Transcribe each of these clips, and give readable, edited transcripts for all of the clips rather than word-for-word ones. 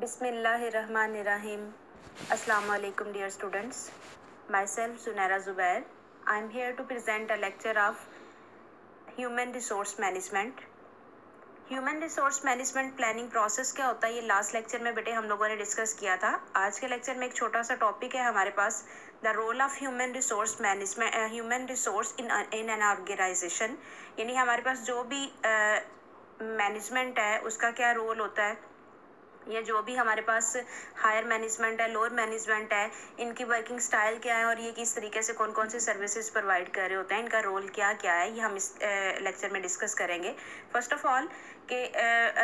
Bismillahirrahmanirrahim. Assalamu alaikum dear students. Myself Sunaira Zubair. I am here to present a lecture of Human Resource Management. Human resource management planning process क्या होता है, ये last lecture में बेटे हम लोगों ने डिस्कस किया था। आज के लेक्चर में एक छोटा सा टॉपिक है हमारे पास, the role of human resource management, human resource in an organization. यानी हमारे पास जो भी मैनेजमेंट है उसका क्या रोल होता है, या जो भी हमारे पास हायर मैनेजमेंट है, लोअर मैनेजमेंट है, इनकी वर्किंग स्टाइल क्या है और ये किस तरीके से कौन कौन से सर्विसेज प्रोवाइड कर रहे होते हैं, इनका रोल क्या क्या है, ये हम इस लेक्चर में डिस्कस करेंगे। फर्स्ट ऑफ ऑल कि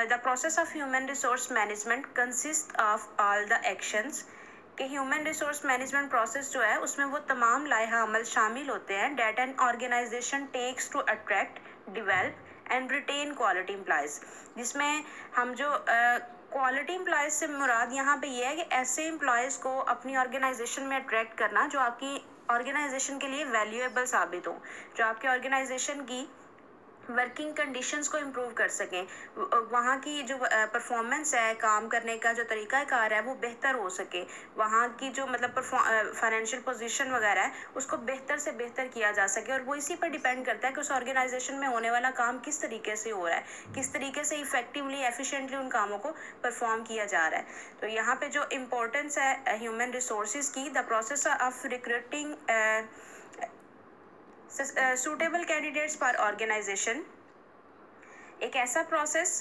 the process of human resource management consist of all the actions, कि ह्यूमन रिसोर्स मैनेजमेंट प्रोसेस जो है उसमें वो तमाम लाइहा अमल शामिल होते हैं that an organisation takes to attract, develop and retain quality employees. जिसमें हम जो क्वालिटी एम्प्लॉयज़ से मुराद यहाँ पे ये है कि ऐसे एम्प्लॉयज़ को अपनी ऑर्गेनाइजेशन में अट्रैक्ट करना जो आपकी ऑर्गेनाइजेशन के लिए वैल्यूएबल साबित हो, जो आपके ऑर्गेनाइजेशन की वर्किंग कंडीशंस को इम्प्रूव कर सकें, वहाँ की जो परफॉर्मेंस है, काम करने का जो तरीक़ाकार है वो बेहतर हो सके, वहाँ की जो मतलब फाइनेंशियल पोजीशन वगैरह है उसको बेहतर से बेहतर किया जा सके। और वो इसी पर डिपेंड करता है कि उस ऑर्गेनाइजेशन में होने वाला काम किस तरीके से हो रहा है, किस तरीके से इफेक्टिवली एफिशिएंटली उन कामों को परफॉर्म किया जा रहा है। तो यहाँ पे जो इम्पोर्टेंस है ह्यूमन रिसोर्सेज की, the process of recruiting suitable candidates for organisation, एक ऐसा प्रोसेस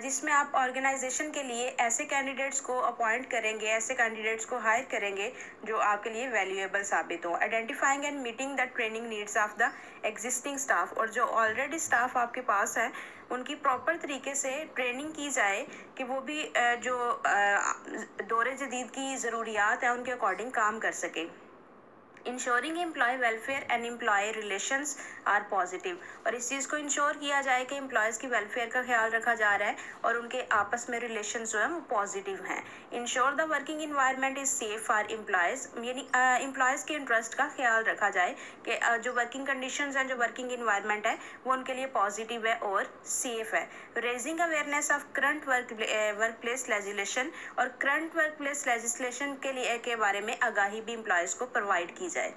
जिसमें आप ऑर्गेनाइजेशन के लिए ऐसे कैंडिडेट्स को अपॉइंट करेंगे, ऐसे कैंडिडेट्स को हायर करेंगे जो आपके लिए वैल्यूएबल साबित हो। Identifying and meeting the training needs of the existing staff, और जो ऑलरेडी स्टाफ आपके पास है उनकी प्रॉपर तरीके से ट्रेनिंग की जाए कि वो भी जो दौरे जदीद की ज़रूरियात है उनके अकॉर्डिंग काम कर सके। Ensuring employee welfare and employee relations are positive, और इस चीज़ को इंश्योर किया जाए कि एम्प्लॉयज़ की वेलफेयर का ख्याल रखा जा रहा है और उनके आपस में रिलेशन जो है वो पॉजिटिव हैं। Ensure the working environment is safe for employees, यानी एम्प्लॉयज़ के इंटरेस्ट का ख्याल रखा जाए कि जो वर्किंग कंडीशंस हैं, जो वर्किंग इन्वायरमेंट है वो उनके लिए पॉजिटिव है और सेफ है। Raising awareness of current work place legislation, और करंट वर्क प्लेस लेजिस्लेशन के बारे में आगाही भी एम्प्लॉयज़ को प्रोवाइड की जाए।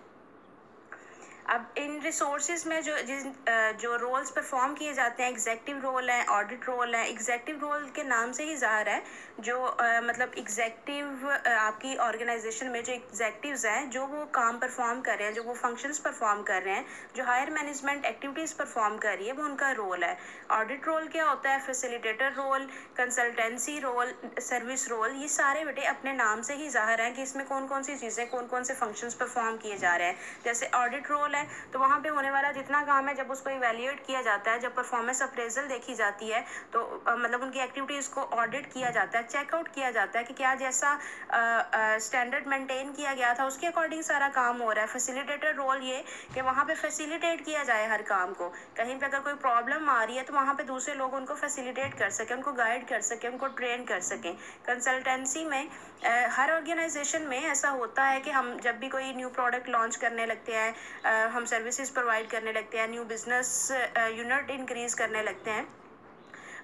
अब इन रिसोर्सेज में जो रोल्स परफॉर्म किए जाते हैं, एग्जेक्टिव रोल है, ऑडिट रोल है। एग्जेक्टिव रोल के नाम से ही ज़ाहिर है जो मतलब एग्जेक्टिव आपकी ऑर्गेनाइजेशन में जो एग्जेक्टिव्स हैं जो वो काम परफॉर्म कर रहे हैं, जो वो फंक्शंस परफॉर्म कर रहे हैं, जो हायर मैनेजमेंट एक्टिविटीज़ परफॉर्म कर रही है, वो उनका रोल है। ऑडिट रोल क्या होता है, facilitator role, consultancy role, service role, ये सारे बेटे अपने नाम से ही ज़ाहिर है कि इसमें कौन कौन सी चीज़ें, कौन कौन से फंक्शंस परफॉर्म किए जा रहे हैं। जैसे ऑडिट रोल है तो वहाँ पे होने वाला जितना काम है, जब उसको इवैल्यूएट किया जाता है, जब परफॉर्मेंस अप्रेजल देखी जाती है तो मतलब उनकी एक्टिविटीज़ को ऑडिट किया जाता है, चेकआउट किया जाता है कि क्या जैसा स्टैंडर्ड मेंटेन किया गया था उसके अकॉर्डिंग सारा काम हो रहा है। फैसिलिटेटर रोल ये कि वहाँ पे फैसिलिटेट किया जाए हर काम को, कहीं पे अगर कोई प्रॉब्लम आ रही है तो वहाँ पे दूसरे लोग उनको फैसिलिटेट कर सकें, उनको गाइड कर सकें, उनको ट्रेन कर सकें। कंसल्टेंसी में हर ऑर्गेनाइजेशन में ऐसा होता है कि हम जब भी कोई न्यू प्रोडक्ट लॉन्च करने लगते हैं, हम सर्विसेज प्रोवाइड करने लगते हैं, न्यू बिजनेस यूनिट इंक्रीज़ करने लगते हैं,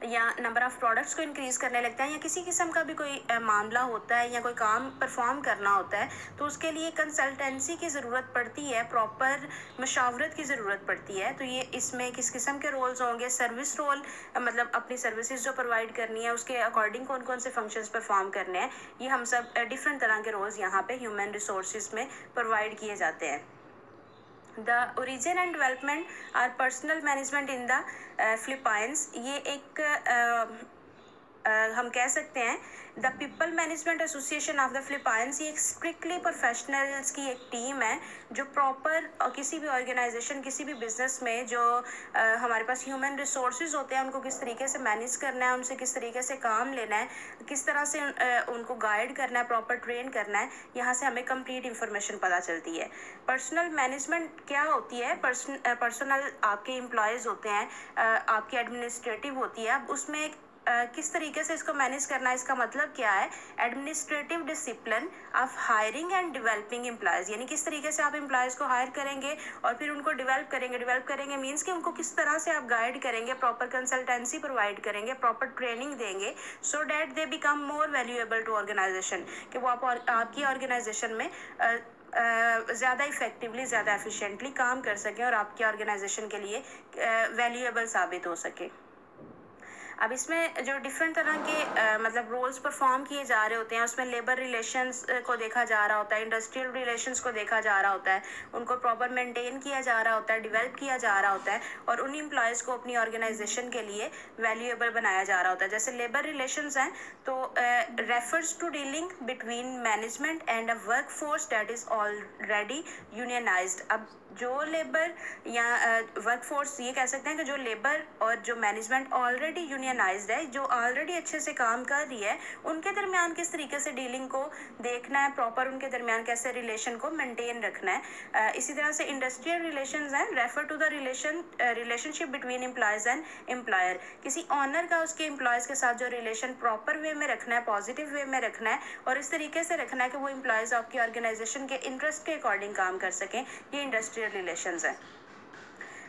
या नंबर ऑफ़ प्रोडक्ट्स को इंक्रीज़ करने लगता है, या किसी किस्म का भी कोई मामला होता है या कोई काम परफॉर्म करना होता है, तो उसके लिए कंसल्टेंसी की ज़रूरत पड़ती है, प्रॉपर मशावरत की ज़रूरत पड़ती है। तो ये इसमें किस किस्म के रोल्स होंगे, सर्विस रोल मतलब अपनी सर्विसेज जो प्रोवाइड करनी है उसके अकॉर्डिंग कौन कौन से फंक्शंस परफॉर्म करने हैं, ये हम सब डिफरेंट तरह के रोल्स यहाँ पे ह्यूमन रिसोर्सेज में प्रोवाइड किए जाते हैं। The origin and development are personal management in the Philippines, ये एक हम कह सकते हैं the people management association of the Philippines, ये एक स्ट्रिक्टली प्रोफेशनल्स की एक टीम है जो प्रॉपर किसी भी ऑर्गेनाइजेशन, किसी भी बिजनेस में जो हमारे पास ह्यूमन रिसोर्सेज होते हैं उनको किस तरीके से मैनेज करना है, उनसे किस तरीके से काम लेना है, किस तरह से उनको गाइड करना है, प्रॉपर ट्रेन करना है, यहाँ से हमें कंप्लीट इन्फॉर्मेशन पता चलती है। पर्सनल मैनेजमेंट क्या होती है, पर्सनल आपके एम्प्लॉयज़ होते हैं, आपकी एडमिनिस्ट्रेटिव होती है। अब उसमें एक किस तरीके से इसको मैनेज करना है, इसका मतलब क्या है? Administrative discipline of hiring and developing employees, यानी किस तरीके से आप एम्प्लॉयज़ को हायर करेंगे और फिर उनको डेवलप करेंगे मीन्स कि उनको किस तरह से आप गाइड करेंगे, प्रॉपर कंसल्टेंसी प्रोवाइड करेंगे, प्रॉपर ट्रेनिंग देंगे, so that they become more valuable to organisation, कि वो आपकी ऑर्गेनाइजेशन में ज़्यादा इफेक्टिवली, ज़्यादा एफिशिएंटली काम कर सकें और आपकी ऑर्गेनाइजेशन के लिए वैल्यूएबल साबित हो सके। अब इसमें जो डिफरेंट तरह के मतलब रोल्स परफॉर्म किए जा रहे होते हैं, उसमें लेबर रिलेशंस को देखा जा रहा होता है, इंडस्ट्रियल रिलेशंस को देखा जा रहा होता है, उनको प्रॉपर मेंटेन किया जा रहा होता है, डेवलप किया जा रहा होता है और उन एम्प्लॉयज़ को अपनी ऑर्गेनाइजेशन के लिए वैल्यूएबल बनाया जा रहा होता है। जैसे लेबर रिलेशंस हैं तो refers to dealing between management and a work force that is already unionised. अब जो लेबर या वर्क फोर्स, ये कह सकते हैं कि जो लेबर और जो मैनेजमेंट ऑलरेडी यूनियनाइज्ड है, जो ऑलरेडी अच्छे से काम कर रही है, उनके दरमियान किस तरीके से डीलिंग को देखना है, प्रॉपर उनके दरमियान कैसे रिलेशन को मेंटेन रखना है। इसी तरह से इंडस्ट्रियल रिलेशंस हैं, refer to the relationship between employees and employer. किसी ऑनर का उसके एम्प्लॉयज़ के साथ जो रिलेशन प्रॉपर वे में रखना है, पॉजिटिव वे में रखना है और इस तरीके से रखना है कि वो एम्प्लॉयज़ आपकी ऑर्गेनाइजेशन के इंटरेस्ट के अकॉर्डिंग काम कर सकें, ये इंडस्ट्रियल रिलेशंस है।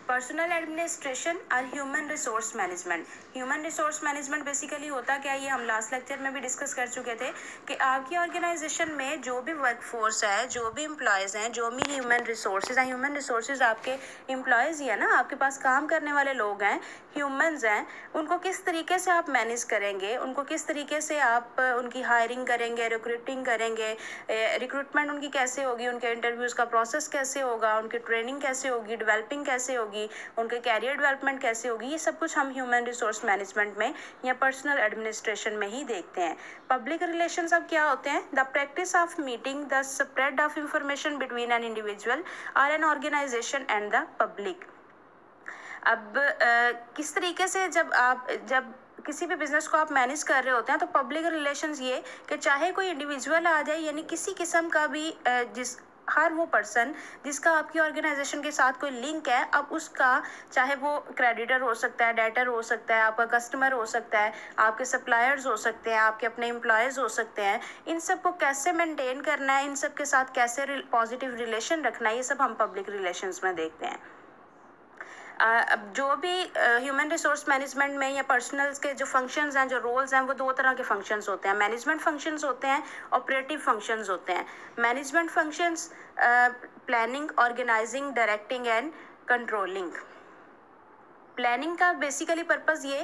पर्सनल एडमिनिस्ट्रेशन और human resource management. Human resource management basically होता क्या है, ये हम लास्ट लेक्चर में भी डिस्कस कर चुके थे कि आपकी ऑर्गेनाइजेशन में जो भी वर्क फोर्स है, जो भी एम्प्लॉयज़ हैं, जो भी ह्यूमन रिसोर्सेज हैं, ह्यूमन रिसोर्सेज आपके एम्प्लॉयज़ ही है ना, आपके पास काम करने वाले लोग हैं, ह्यूमन्स हैं, उनको किस तरीके से आप मैनेज करेंगे, उनको किस तरीके से आप उनकी हायरिंग करेंगे, रिक्रूटिंग करेंगे, रिक्रूटमेंट उनकी कैसे होगी, उनके इंटरव्यूज़ का प्रोसेस कैसे होगा, उनकी ट्रेनिंग कैसे होगी, डेवलपिंग कैसे होगी, उनके कैरियर डेवलपमेंट कैसे होगी, ये सब कुछ हम ह्यूमन रिसोर्स मैनेजमेंट में या पर्सनल एडमिनिस्ट्रेशन में ही देखते हैं। पब्लिक रिलेशंस अब क्या होते हैं? The practice of meeting the spread of information between an individual और an organization and the public. अब किस तरीके से जब किसी भी बिजनेस को आप मैनेज कर रहे होते हैं तो पब्लिक रिलेशंस ये कि चाहे कोई इंडिविजुअल आ जाए, यानी किसी किस्म का भी हर वो पर्सन जिसका आपकी ऑर्गेनाइजेशन के साथ कोई लिंक है, अब उसका चाहे वो क्रेडिटर हो सकता है, डेटर हो सकता है, आपका कस्टमर हो सकता है, आपके सप्लायर्स हो सकते हैं, आपके अपने एम्प्लॉयज़ हो सकते हैं, इन सब को कैसे मेंटेन करना है, इन सब के साथ कैसे पॉजिटिव रिलेशन रखना है, ये सब हम पब्लिक रिलेशंस में देखते हैं। अब जो भी ह्यूमन रिसोर्स मैनेजमेंट में या पर्सनल्स के जो फंक्शंस हैं, जो रोल्स हैं, वो दो तरह के फंक्शंस होते हैं। मैनेजमेंट फंक्शंस होते हैं, ऑपरेटिव फंक्शंस होते हैं। Management functions planning, organising, directing and controlling. Planning का बेसिकली पर्पज़ ये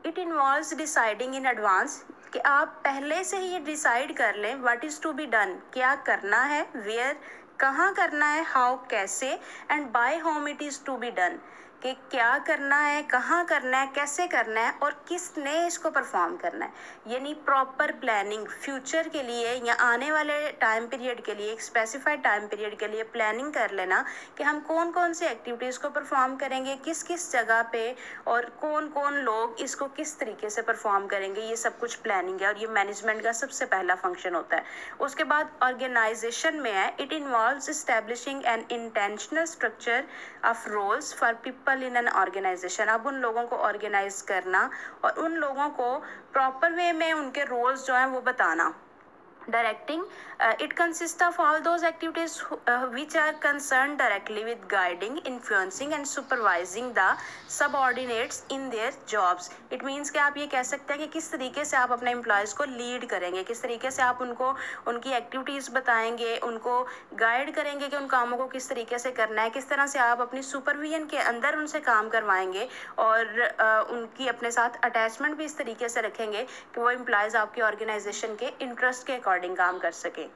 it involves deciding in advance, कि आप पहले से ही ये डिसाइड कर लें what is to be done, क्या करना है, वेयर कहाँ करना है, हाउ कैसे, and by whom it is to be done, कि क्या करना है, कहाँ करना है, कैसे करना है और किसने इसको परफॉर्म करना है। यानी प्रॉपर प्लानिंग फ्यूचर के लिए या आने वाले टाइम पीरियड के लिए, एक स्पेसिफाइड टाइम पीरियड के लिए प्लानिंग कर लेना कि हम कौन कौन सी एक्टिविटीज़ को परफॉर्म करेंगे, किस किस जगह पे और कौन कौन लोग इसको किस तरीके से परफॉर्म करेंगे, ये सब कुछ प्लानिंग है और ये मैनेजमेंट का सबसे पहला फंक्शन होता है। उसके बाद ऑर्गेनाइजेशन में है, it involves establishing an intentional structure of roles for people in an organisation. अब उन लोगों को ऑर्गेनाइज करना और उन लोगों को प्रॉपर वे में उनके रोल्स जो हैं वो बताना। Directing, it consists of all those activities which are concerned directly with guiding, influencing and supervising the subordinates in their jobs. It means कि आप ये कह सकते हैं कि किस तरीके से आप अपने एम्प्लॉयज़ को लीड करेंगे, किस तरीके से आप उनको उनकी एक्टिविटीज़ बताएंगे, उनको गाइड करेंगे कि उन कामों को किस तरीके से करना है, किस तरह से आप अपनी सुपरविजन के अंदर उनसे काम करवाएंगे और उनकी अपने साथ अटैचमेंट भी इस तरीके से रखेंगे कि वो एम्प्लॉयज़ आपकी ऑर्गेनाइजेशन के इंटरेस्ट के अकॉर्डिंग काम कर सके।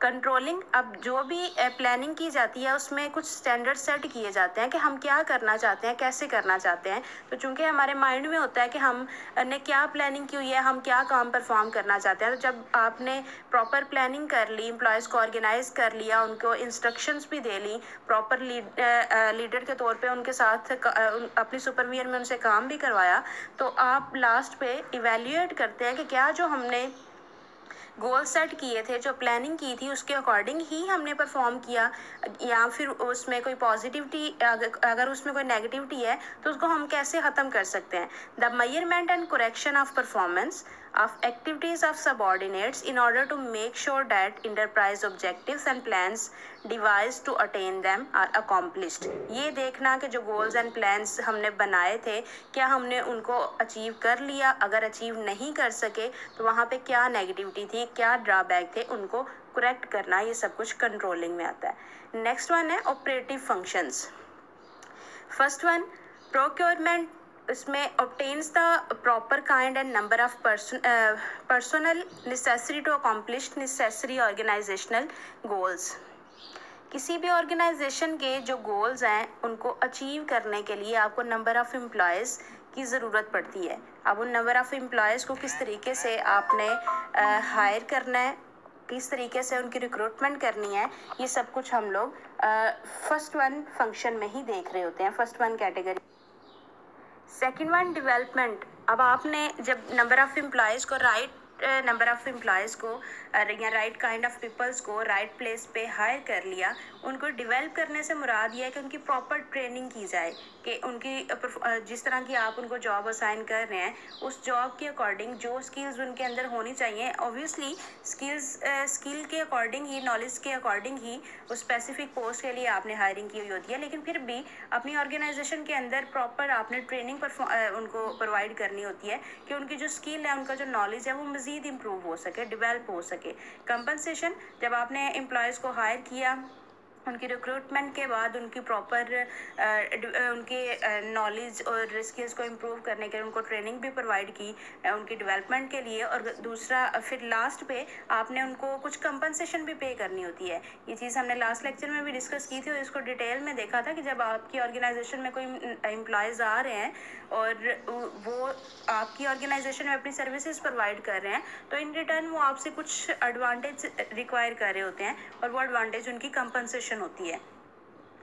कंट्रोलिंग, अब जो भी प्लानिंग की जाती है उसमें कुछ स्टैंडर्ड सेट किए जाते हैं कि हम क्या करना चाहते हैं, कैसे करना चाहते हैं। तो चूंकि हमारे माइंड में होता है कि हमने क्या प्लानिंग की हुई है, हम क्या काम परफॉर्म करना चाहते हैं, तो जब आपने प्रॉपर प्लानिंग कर ली, एम्प्लॉयज़ को ऑर्गेनाइज कर लिया, उनको इंस्ट्रक्शंस भी दे ली, प्रॉपर लीडर के तौर पे उनके साथ अपनी सुपरविजन में उनसे काम भी करवाया, तो आप लास्ट पे इवेल्युएट करते हैं कि क्या जो हमने गोल सेट किए थे, जो प्लानिंग की थी उसके अकॉर्डिंग ही हमने परफॉर्म किया, या फिर उसमें कोई पॉजिटिविटी अगर उसमें कोई नेगेटिविटी है तो उसको हम कैसे ख़त्म कर सकते हैं। The measurement and correction of performance of activities of subordinates in order to make sure that enterprise objectives and plans devised to attain them are accomplished। ये देखना कि जो goals and plans हमने बनाए थे क्या हमने उनको अचीव कर लिया, अगर अचीव नहीं कर सके तो वहाँ पे क्या नेगेटिविटी थी, क्या ड्रॉबैक थे, उनको करेक्ट करना, ये सब कुछ कंट्रोलिंग में आता है। नेक्स्ट वन है operative functions. First one procurement, इसमें obtains the proper kind and number of personnel necessary to accomplish necessary organizational goals। किसी भी ऑर्गेनाइजेशन के जो गोल्स हैं उनको अचीव करने के लिए आपको नंबर ऑफ़ एम्प्लॉयज़ की ज़रूरत पड़ती है। अब उन नंबर ऑफ़ एम्प्लॉयज़ को किस तरीके से आपने हायर करना है, किस तरीके से उनकी रिक्रूटमेंट करनी है, ये सब कुछ हम लोग फर्स्ट वन फंक्शन में ही देख रहे होते हैं, first one category. Second one development. अब आपने जब नंबर ऑफ़ एम्प्लॉयज़ को नंबर ऑफ़ एम्प्लॉयज़ को या राइट काइंड ऑफ पीपल्स को राइट प्लेस पे हायर कर लिया, उनको डेवलप करने से मुराद ये है कि उनकी प्रॉपर ट्रेनिंग की जाए, कि उनकी जिस तरह की आप उनको जॉब असाइन कर रहे हैं उस जॉब के अकॉर्डिंग जो स्किल्स उनके अंदर होनी चाहिए, ऑब्वियसली स्किल के अकॉर्डिंग ही, नॉलेज के अकॉर्डिंग ही उस स्पेसिफिक पोस्ट के लिए आपने हायरिंग की हुई होती है, लेकिन फिर भी अपनी ऑर्गेनाइजेशन के अंदर प्रॉपर आपने ट्रेनिंग उनको प्रोवाइड करनी होती है कि उनकी जो स्किल है, उनका जो नॉलेज है वो मज़ीद इम्प्रूव हो सके, डेवलप हो सके। कंपनसेशन, जब आपने एम्प्लॉयज़ को हायर किया, उनकी रिक्रूटमेंट के बाद उनकी प्रॉपर उनके नॉलेज और स्किल्स को इम्प्रूव करने के लिए उनको ट्रेनिंग भी प्रोवाइड की उनकी डेवलपमेंट के लिए, और दूसरा फिर लास्ट पे आपने उनको कुछ कंपनसेशन भी पे करनी होती है। ये चीज़ हमने लास्ट लेक्चर में भी डिस्कस की थी और इसको डिटेल में देखा था कि जब आपकी ऑर्गेनाइजेशन में कोई एम्प्लॉयज़ आ रहे हैं और वो आपकी ऑर्गेनाइजेशन में अपनी सर्विसेज प्रोवाइड कर रहे हैं तो इन रिटर्न वो आपसे कुछ एडवांटेज रिक्वायर कर रहे होते हैं और वो एडवांटेज उनकी कंपनसेशन होती है।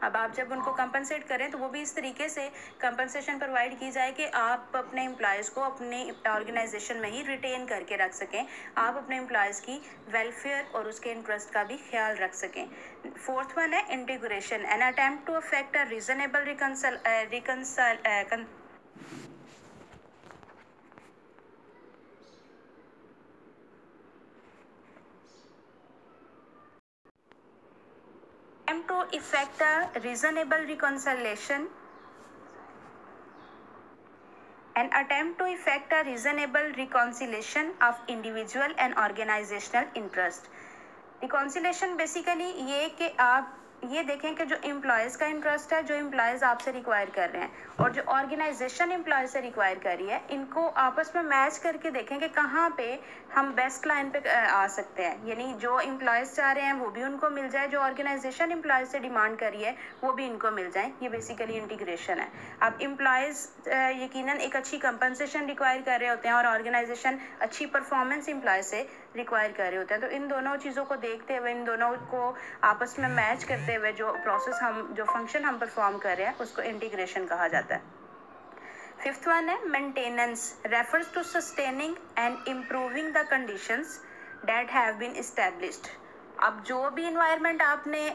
अब आप जब उनको कंपनसेट करें तो वो भी इस तरीके से कंपनसेशन प्रोवाइड की जाए कि आप अपने एम्प्लॉयज़ को अपने ऑर्गेनाइजेशन में ही रिटेन करके रख सकें, आप अपने एम्प्लॉयज़ की वेलफेयर और उसके इंटरेस्ट का भी ख्याल रख सकें। फोर्थ वन है integration, an attempt to affect a reasonable to effect a reasonable reconciliation, an attempt to effect a reasonable reconciliation of individual and organizational interest। Reconciliation basically ये कि आप ये देखें कि जो एम्प्लॉयज़ का इंटरेस्ट है, जो एम्प्लॉयज़ आपसे रिक्वायर कर रहे हैं और जो ऑर्गेनाइजेशन एम्प्लॉय से रिक्वायर कर रही है, इनको आपस में मैच करके देखें कि कहाँ पे हम बेस्ट लाइन पे आ सकते हैं, यानी जो एम्प्लॉयज़ चाह रहे हैं वो भी उनको मिल जाए, जो ऑर्गेनाइजेशन एम्प्लॉय से डिमांड कर रही है वो भी इनको मिल जाए। ये बेसिकली इंटीग्रेशन है। अब एम्प्लॉयज़ यकीनन एक अच्छी कंपनसेशन रिक्वायर कर रहे होते हैं और ऑर्गेनाइजेशन अच्छी परफॉर्मेंस एम्प्लॉय से रिक्वायर कर रहे होते हैं, तो इन दोनों चीज़ों को देखते हुए, इन दोनों को आपस में मैच करते हुए जो फंक्शन हम परफॉर्म कर रहे हैं उसको इंटीग्रेशन कहा जाता है। फिफ्थ वन है maintenance, refers to sustaining and improving the conditions that have been established. अब जो भी इन्वायरमेंट आपने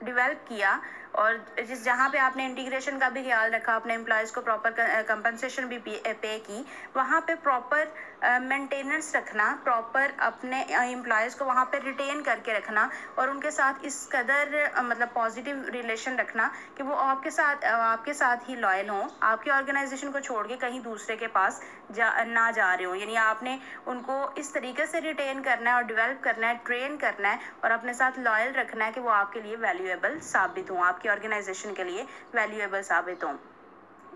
डेवलप किया और जहाँ पे आपने इंटीग्रेशन का भी ख्याल रखा, अपने एम्प्लॉयज़ को प्रॉपर कंपनसेशन भी पे की, वहाँ पे प्रॉपर मेंटेनेंस रखना, प्रॉपर अपने एम्प्लॉयज़ को वहाँ पे रिटेन करके रखना और उनके साथ इस कदर मतलब पॉजिटिव रिलेशन रखना कि वो आपके साथ ही लॉयल हों, आपकी ऑर्गेनाइजेशन को छोड़ के कहीं दूसरे के पास ना जा रहे हो। यानी आपने उनको इस तरीके से रिटेन करना है और डेवलप करना है, ट्रेन करना है और अपने साथ लॉयल रखना है कि वो आपके लिए वैल्यूएबल साबित हों, आपकी ऑर्गेनाइजेशन के लिए वैल्यूएबल साबित हों।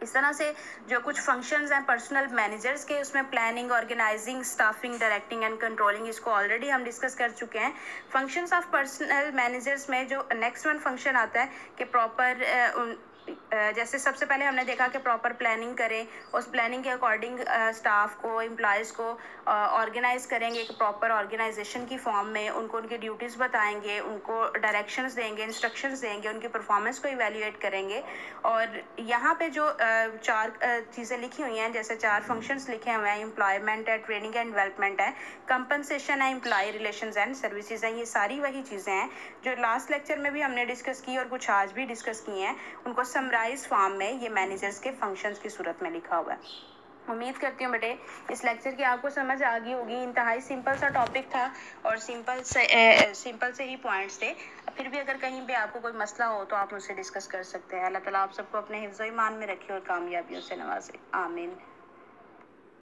इस तरह से जो कुछ फंक्शंस हैं पर्सनल मैनेजर्स के, उसमें planning, organising, staffing, directing and controlling, इसको ऑलरेडी हम डिस्कस कर चुके हैं। फंक्शंस ऑफ पर्सनल मैनेजर्स में जो नेक्स्ट वन फंक्शन आता है कि प्रॉपर जैसे सबसे पहले हमने देखा कि प्रॉपर प्लानिंग करें, उस प्लानिंग के अकॉर्डिंग स्टाफ को, एम्प्लॉयज़ को ऑर्गेनाइज करेंगे एक प्रॉपर ऑर्गेनाइजेशन की फॉर्म में, उनको उनकी ड्यूटीज़ बताएंगे, उनको डायरेक्शंस देंगे, इंस्ट्रक्शंस देंगे, उनकी परफॉर्मेंस को इवेल्युएट करेंगे। और यहाँ पे जो 4 चीज़ें लिखी हुई हैं, जैसे 4 फंक्शंस लिखे हुए हैं, एम्प्लॉयमेंट है, ट्रेनिंग एंड डेवलपमेंट है, कंपनसेशन है, एम्प्लॉय रिलेशंस एंड सर्विसेज हैं, ये सारी वही चीज़ें हैं जो लास्ट लेक्चर में भी हमने डिस्कस की और कुछ आज भी डिस्कस की हैं। उनको समराइज फॉर्म में ये मैनेजर्स के फंक्शंस की सूरत में लिखा हुआ है। उम्मीद करती हूँ बेटे इस लेक्चर की आपको समझ आ गई होगी। इंतहाई सिंपल सा टॉपिक था और सिंपल से ही पॉइंट्स थे। फिर भी अगर कहीं पे आपको कोई मसला हो तो आप मुझसे डिस्कस कर सकते हैं। अल्लाह ताला आप सबको अपने हिफ्ज़-ओ-ईमान में रखे और कामयाबियों से नवाजे। आमीन।